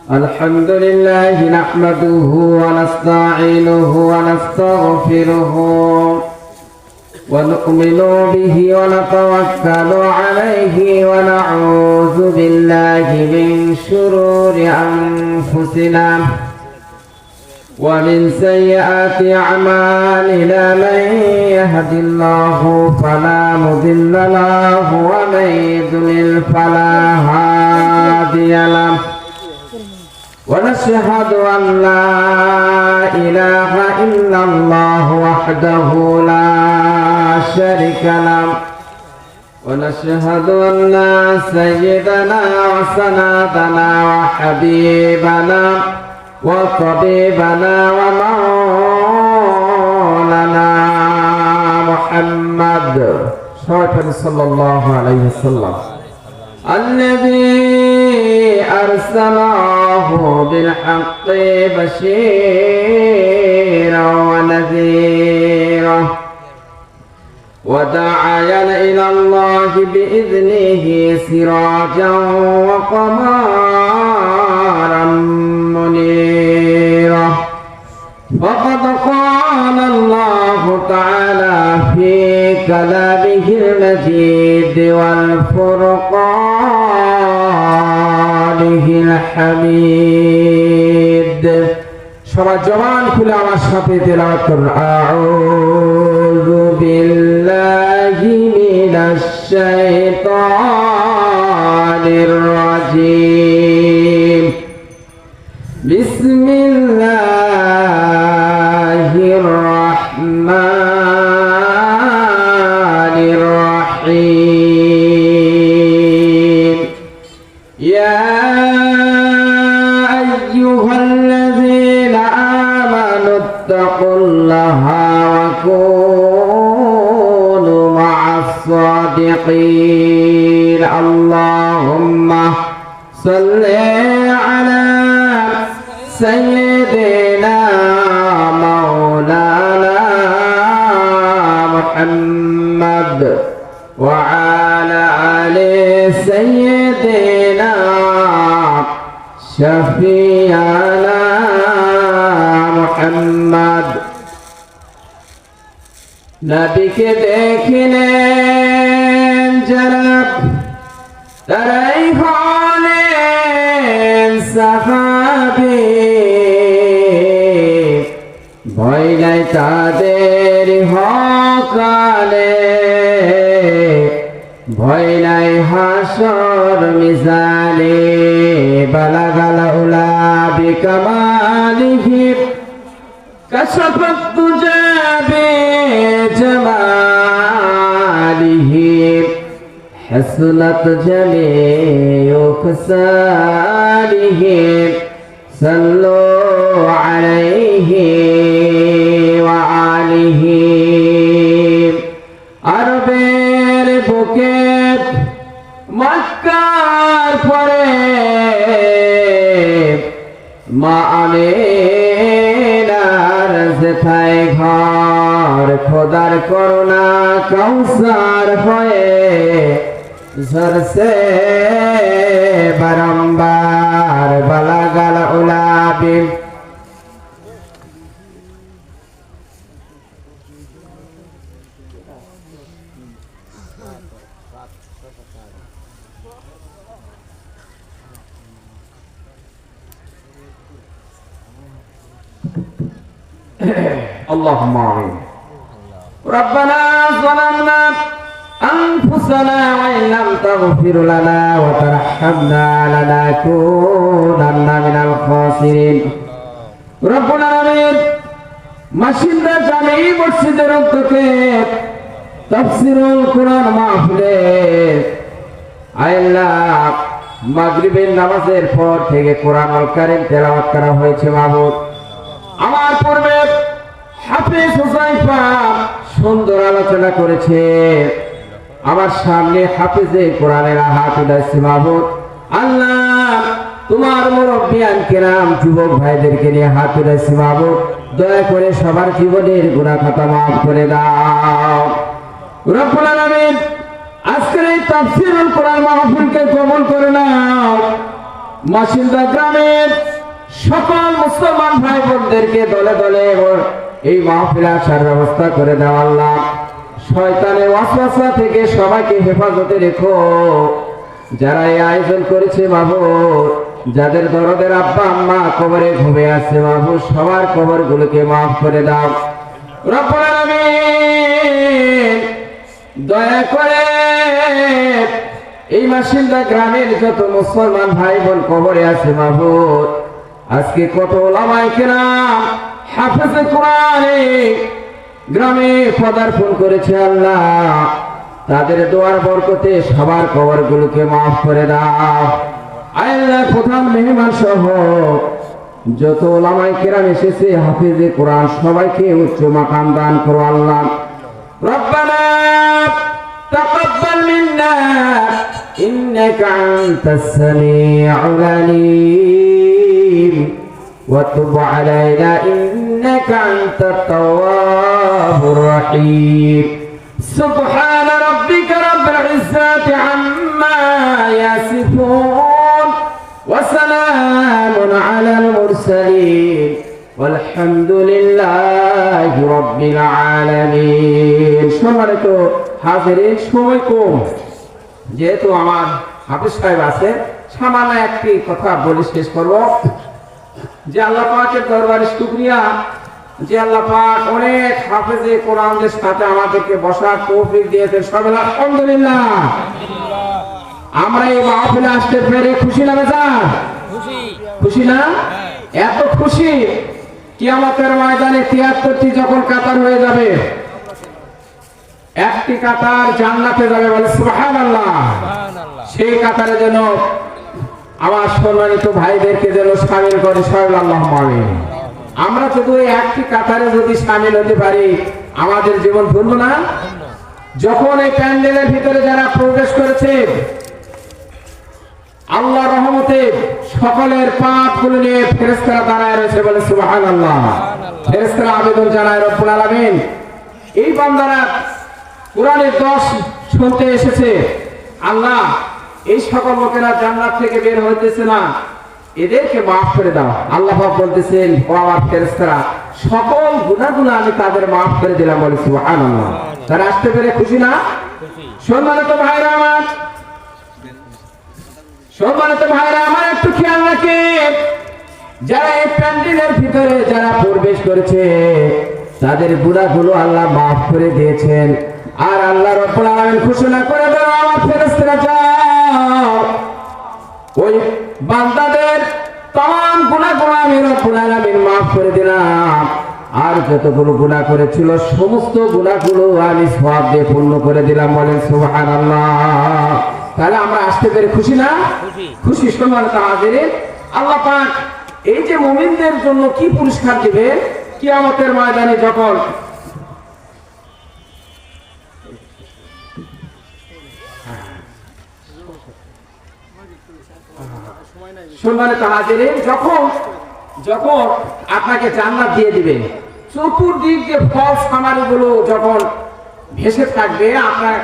আলহামদুলিল্লাহ নাহমাদুহু ওয়া নাস্তাঈনুহু ওয়া নাস্তাগফিরুহু ওয়া নু'মিনু বিহি ওয়া নাতাওয়াক্কালু আলাইহি ওয়া নাউযু বিল্লাহি মিন শুরুরি আনফুসিনা ومن سيئات أعمالنا من يهد الله فلا مضل له ومن يضلل فلا هادي له ونشهد أن لا إله إلا الله وحده لا شريك له ونشهد أن سيدنا وسندنا وحبيبنا وطبيبنا ومولانا محمد صلى الله عليه وسلم الذي أرسله بالحق بشيرا ونذيرا وداعيا إلى الله بإذنه سراجا وقمرا منيرا وقد قال الله تعالى في كلامه المجيد والفرقانه الحميد সবাই জবান খুলে আমার সাথে তেলাওয়াত করুন আউযু বিল্লাহি মিনাশ শাইতানির রাজীম বিসমিল্লাহির রাহমানির রাহিম ইয়া আইয়ুহাল্লাযীনা আমানু তাকুল্লাহা ওয়া কুনু মা'আস সাদিকিন আল্লাহুম্মা সাল্লি আলা سيدنا مولانا محمد وعلى آل سيدنا شفيعنا محمد نبي के देखने जनाब तराई हलेन साहाबी ভয় নাই তাদের হকালে ভয় নাই হাসর মিজানে বালাগাল উলা বিকামালিহি কাশাফাত তুজাবি জামালিহি হাসনাত জামিউ খসালিহি সাল্লু আলাইহি আরবের বুকে মক্কার পরে মা আমিনার যেথায় ঘর খোদার করুণা কৌসার হয়ে ঝরছে বারম্বার বালাগাল উলাবি اللهم آمين ربنا ظلمنا أنفسنا وإن لم تغفر لنا وترحمنا لنكونن من الخاسرين رب العالمين মাসিন্দা জামি মসজিদের উদ্যোগে তাফসীরুল কুরআন মাহফিলে আল্লাহ মাগরিবের নামাজের পর থেকে কোরআনুল কারীম তেলাওয়াত করা হয়েছে মাহবুব আমার পূর্বে হাফেজ হুযায়ফা সুন্দর আলোচনা করেছে আমার সামনে হাফেজে কোরআনের হাত উঠাইছে মাহবুব আল্লাহ তোমার মুরব্বিয়ান কিরাম যুবক ভাইদেরকে নিয়ে হাত উঠাইছে মাহবুব দয়া করে সবার জীবনের গুনাহ খাতা মাফ করে দাও রব্বুল আলামিন আজকের এই তাফসীরুল কোরআন মাহফিলকে কবুল করে নাও। মাসিন্দা গ্রামের সকল মুসলমান ভাই বোনদেরকে দলে দলে এই মাহফিলে আসার ব্যবস্থা করে দাও আল্লাহ। শয়তানের ওয়াসওয়াসা থেকে সবাইকে হেফাজতে রেখো। যারা এই আয়োজন করেছে মাহবুব, যাদের দরদের আব্বা আম্মা কবরে ঘুমে আছে মাহবুব, সবার কবরগুলোকে মাফ করে দাও রব্বুল আলামিন। দয়া করে এই মাসিন্দা গ্রামের যত মুসলমান ভাই বোন কবরে আছে মাহবুব, আজকে কত ওলামায়ে কেরাম হাফেজে কোরআনে গ্রামে পদার্পণ করেছে আল্লাহ, তাদের দোয়ার বরকতে সবার কবরগুলোকে মাফ করে দাও আল্লাহ। প্রধান মেহমান সহ যত ওলামায়ে কেরাম এসেছে হাফেজে কোরআন, সবাইকে উচ্চ মাকাম দান করো আল্লাহ। রব্বানা তাকাব্বাল মিন্না ইন্নাকা আনতাস সামিউল আলিম ওয়া তুব আলাইনা ইন্নাকা আনতাত তাওয়াবুর রহিম। সুবহান রাব্বিকা রাব্বিল ইজ্জাতি আম্মা ইয়াসিফুন ওয়া সালামুন আলাল মুরসালিন ওয়ালহামদুলিল্লাহি রাব্বিল আলামিন। সম্মানিত হাজিরিন, সময় কম, যেহেতু আমার হাফেজ সাহেব আছে, সামান্য একটি কথা বলে শেষ করব। যে আল্লাহ পাকের দরবারে শুকরিয়া যে আল্লাহ পাক অনেক হাফেজে কোরআনদের সাথে আমাদেরকে বসার তৌফিক দিয়েছেন। সবাই আলহামদুলিল্লাহ। আমরা এই মাহফিলে আসতে পেরে খুশি না বেজার? খুশি না? এত খুশি কিয়ামতের ময়দানে ৭৩টি যখন কাতার হয়ে যাবে, একটি কাতার জান্নাতে যাবে, বলে সুবহানাল্লাহ। সেই কাতারে যেন আমার সম্মানিত ভাইদেরকে যেন শামিল করে সবাই আল্লাহুম্মা আমিন। আমরা শুধু একটি কাতারে যদি শামিল হতে পারি, আমাদের জীবন ধন্য না? যখন এই প্যান্ডেলের ভিতরে যারা প্রবেশ করেছে, আল্লাহ রহমতে সকলের পাপগুলো নিয়ে ফেরেশতারা দাঁড়ায় রয়েছে, বলে সুবহানাল্লাহ। ফেরেশতারা আবেদন জানায় রব্বুল আলামিন, এই বান্দারা কোরআনের 10 শুনতে এসেছে, আল্লাহ এই সকল লোকেরা জান্নাত থেকে বের হইতেছে না, এদেরকে মাফ করে দাও। আল্লাহ পাক বলতেছেন, ও আমার ফেরেশতারা, সকল গুনাহগুলো আমি তাদের মাফ করে দিলাম, বলে সুবহানাল্লাহ। তারা আসতে পেরে খুশি না? সম্মানিত ভাইরা আমার, সম্মানিত ভাইরা আমার, একটু খেয়াল রাখেন, যারা এই প্যান্ডেলের ভিতরে যারা প্রবেশ করেছে তাদের গুনাহগুলো আল্লাহ মাফ করে দিয়েছেন। আর আল্লাহ রাব্বুল আলামিন ঘোষণা করে দেন, আমার ফেরেশতারা যাও, ওই বান্দাদের तमाम গুনাহগুলো আমি রব্বুল আলামিন মাফ করে দিলাম। আর যতগুলো গুনাহ করেছিল সমস্ত গুনাহগুলো আমি সওয়াব দিয়ে পূর্ণ করে দিলাম, বলেন সুবহানাল্লাহ। তাহলে আমরা আসতে পেরে খুশি না? খুশি। সম্মানিত হাজিরিন, আল্লাহ পাক এই যে মুমিনদের জন্য কি পুরস্কার দিবেন কিয়ামতের ময়দানে, যখন সম্মানিত হাজিরিন, যখন আপনাকে জান্নাত দিয়ে দিবেন, চতুর্দিক দিয়ে ফল সামারিগুলো যখন ভেসে থাকবে, আপনার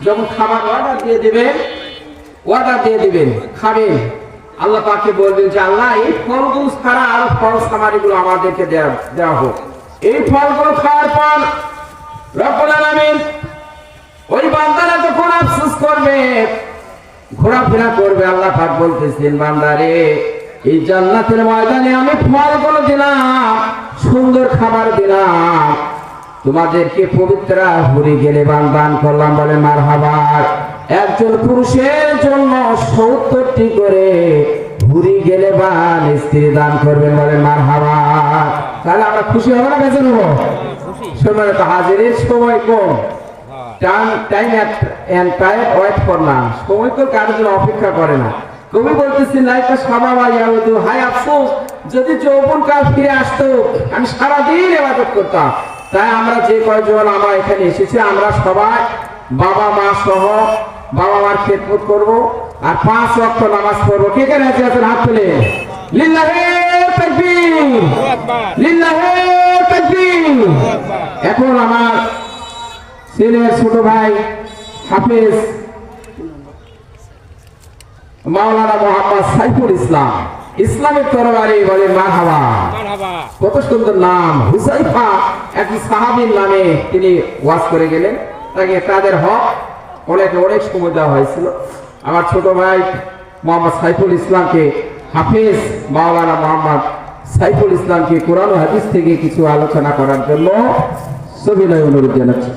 যখন খাবার অর্ডার দিয়ে দিবেন খাবেন, আল্লাহ পাককে বলবেন যে আল্লাহ এই ফলগুলো ছাড়া আরো ফল সামারিগুলো আমাদেরকে দেওয়া হোক। এই ফলগুলো খাওয়ার পর রব্বুল আলামিন ওই বান্দারা যখন আফসোস করবে, ঘোরাফেরা করবে, আল্লাহ পাক বলতেছেন, বান্দারে এই জান্নাতের ময়দানে আমি ফলগুলো দিলাম, সুন্দর খাবার দিলাম, তোমাদেরকে পবিত্র হুরি গেলে দান করলাম, বলে মারহাবা। একজন পুরুষের জন্য ৭০টি করে হুরি গেলে বান স্ত্রী দান করবেন, বলে মারহাবা। তাহলে আমরা খুশি হবো না বেজার হবো? সম্মানিত হাজিরিন, সময় কম, টাইম ওয়েট কর না, সময় তো কারোর জন্য অপেক্ষা করে না। কবি বলতেছেন, লাইকা সাবাবা ইয়াউদু, হায় আফসোস যদি যৌবন কাল ফিরে আসতো, আমি সারাদিন ইবাদত করতাম। তাই আমরা যে কয়জন আমরা এখানে এসেছি, আমরা সবাই বাবা মা সহ বাবা মার খেদমত করব আর 5 ওয়াক্ত নামাজ পড়ব। কে কে রাজি আছেন? হাত তুলে। লিল্লাহি তাকবীর, লিল্লাহি তাকবীর। এখন আমার ছেলের ছোট ভাই হাফেজ মাওলানা মোহাম্মদ সাইফুল ইসলাম, ইসলামিক তরবারি বলে মারহাবা। কত সুন্দর নাম, হুযায়ফা একটি সাহাবীর নামে তিনি ওয়াজ করে গেলেন। তাকে তাদের হক অনেক সময় দেওয়া হয়েছিল। আমার ছোট ভাই মোহাম্মদ সাইফুল ইসলামকে, হাফেজ মাওলানা মোহাম্মদ সাইফুল ইসলামকে কোরআন ও হাদিস থেকে কিছু আলোচনা করার জন্য সবিনয় অনুরোধ জানাচ্ছি।